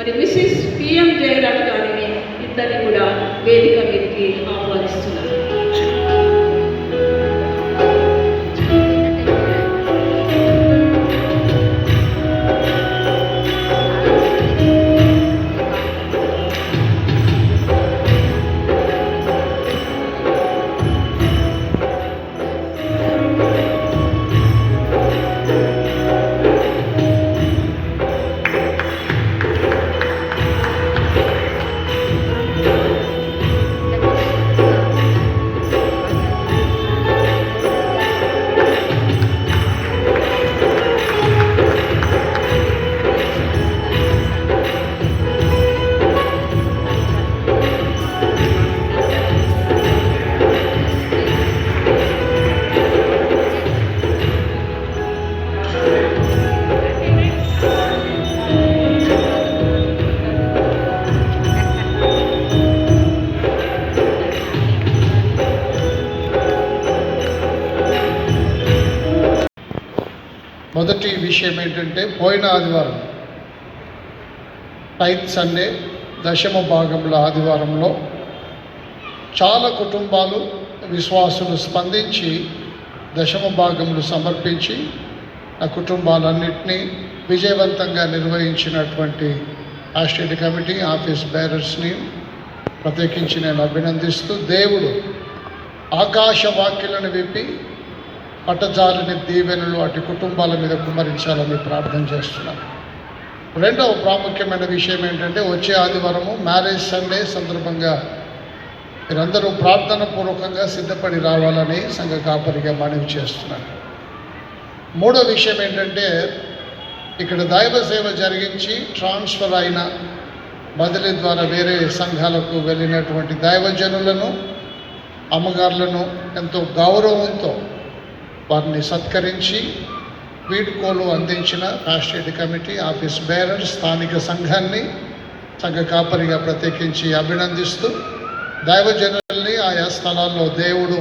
మరి missus PM Jayaraj గారిని ఇద్దరిని కూడా వేదిక మీదకి ఆహ్వానిస్తున్నారు. మొదటి విషయం ఏంటంటే, పోయిన ఆదివారం టైత్ సండే దశమ భాగంలో ఆదివారంలో చాలా కుటుంబాలు విశ్వాసులు స్పందించి దశమ భాగములు సమర్పించి ఆ కుటుంబాలన్నింటినీ విజయవంతంగా నిర్వహించినటువంటి ఆస్టేట్ కమిటీ ఆఫీస్ బేరర్స్ని ప్రత్యేకించి నేను అభినందిస్తూ, దేవుడు ఆకాశ వాక్యాలను విప్పి పట్టజాలని దీవెనలు అటు కుటుంబాల మీద కుమ్మరించాలని ప్రార్థన చేస్తున్నాను. రెండవ ప్రాముఖ్యమైన విషయం ఏంటంటే, వచ్చే ఆదివారము మ్యారేజ్ సండే సందర్భంగా మీరందరూ ప్రార్థన పూర్వకంగా సిద్ధపడి రావాలని సంఘ కాపరిగా మనవి చేస్తున్నాను. మూడో విషయం ఏంటంటే, ఇక్కడ దైవ సేవ జరిగించి ట్రాన్స్ఫర్ అయిన బదిలీ ద్వారా వేరే సంఘాలకు వెళ్ళినటువంటి దైవజనులను అమ్మగారులను ఎంతో గౌరవంతో వారిని సత్కరించి వీడ్కోలు అందించిన ఆస్టేట్ కమిటీ ఆఫీస్ బేరర్ స్థానిక సంఘాన్ని సంఘ కాపరిగా ప్రత్యేకించి అభినందిస్తూ, దైవజనుల్ని ఆయా స్థలాల్లో దేవుడు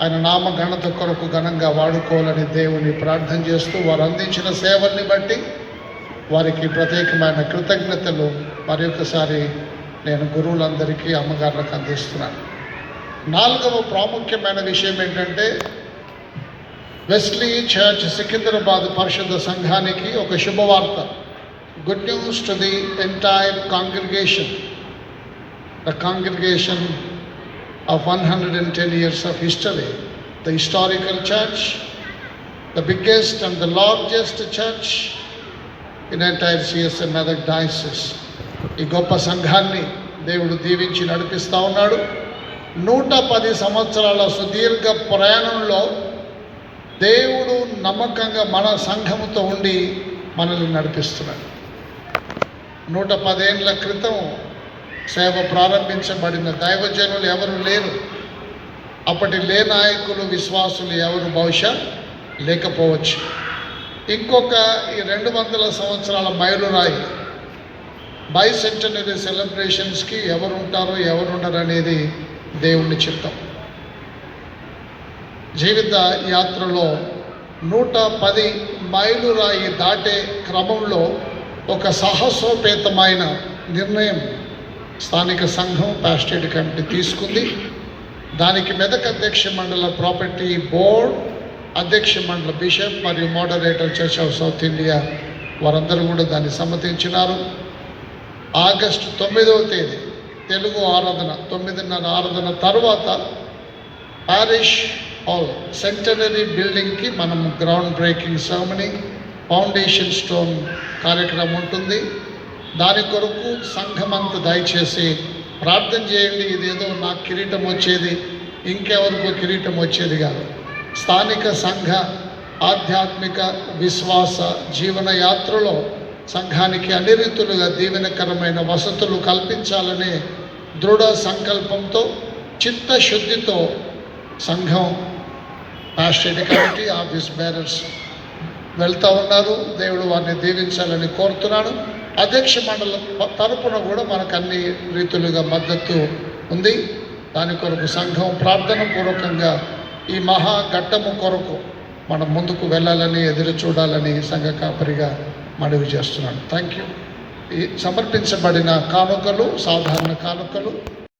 ఆయన నామఘనత కొరకు ఘనంగా వాడుకోవాలని దేవుని ప్రార్థన చేస్తూ, వారు అందించిన సేవల్ని బట్టి వారికి ప్రత్యేకమైన కృతజ్ఞతలు మరొకసారి నేను గురువులందరికీ అమ్మగారులకు అందిస్తున్నాను. నాలుగవ ప్రాముఖ్యమైన విషయం ఏంటంటే, వెస్లీ చర్చ్ సికింద్రాబాద్ పరిశుద్ధ సంఘానికి ఒక శుభవార్త. Good news to the entire congregation. The congregation of 110 years of history, the historical church, the biggest and the largest church in entire CS and other diocese. ఈ గొప్ప సంఘాన్ని దేవుడు దీవించి నడిపిస్తూ ఉన్నాడు. 110 సంవత్సరాల సుదీర్ఘ ప్రయాణంలో దేవుడు నమ్మకంగా మన సంఘముతో ఉండి మనల్ని నడిపిస్తున్నాడు. 110 ఏళ్ల క్రితం సేవ ప్రారంభించబడిన దైవజనులు ఎవరు లేరు. అప్పటి లే నాయకులు విశ్వాసులు ఎవరు బహుశా లేకపోవచ్చు. ఇంకొక ఈ 200 సంవత్సరాల మైలురాయి బైసెంటనరీ సెలబ్రేషన్స్కి ఎవరు ఉంటారో ఎవరు ఉండరు అనేది దేవుని చిత్తం. జీవిత యాత్రలో 110 మైలురాయి దాటే క్రమంలో ఒక సాహసోపేతమైన నిర్ణయం స్థానిక సంఘం ఆస్టేట్ కమిటీ తీసుకుంది. దానికి మెదక్ అధ్యక్ష మండల ప్రాపర్టీ బోర్డ్, అధ్యక్ష మండల బిషప్ మరియు moderator church of south India వారందరూ కూడా దాన్ని సమ్మతించినారు. ఆగస్టు 9వ తేదీ తెలుగు ఆరాధన 9:30 ఆరాధన తర్వాత పారిష్ హాల్ సెంటనరీ బిల్డింగ్కి మనం ground breaking ceremony, foundation stone కార్యక్రమం ఉంటుంది. దాని కొరకు సంఘమంతా దయచేసి ప్రార్థన చేయండి. ఇదేదో నాకు కిరీటం వచ్చేది, ఇంకెవరికో కిరీటం వచ్చేది కాదు. స్థానిక సంఘ ఆధ్యాత్మిక విశ్వాస జీవన యాత్రలో సంఘానికి అన్ని రీతులుగా దీవెనకరమైన వసతులు కల్పించాలనే దృఢ సంకల్పంతో చిత్తశుద్ధితో సంఘం ఆస్టేట్ కమిటీ ఆఫీస్ బేరర్స్ వెళ్తూ ఉన్నారు. దేవుడు వారిని దీవించాలని కోరుతున్నాను. అధ్యక్ష మండలం తరపున కూడా మనకు అన్ని రీతులుగా మద్దతు ఉంది. దాని కొరకు సంఘం ప్రార్థన పూర్వకంగా ఈ మహా ఘట్టము కొరకు మనం ముందుకు వెళ్ళాలని ఎదురు చూడాలని సంఘ కాపరిగా మనవి చేస్తున్నాను. Thank you. సమర్పించబడిన కానుకలు, సాధారణ కానుకలు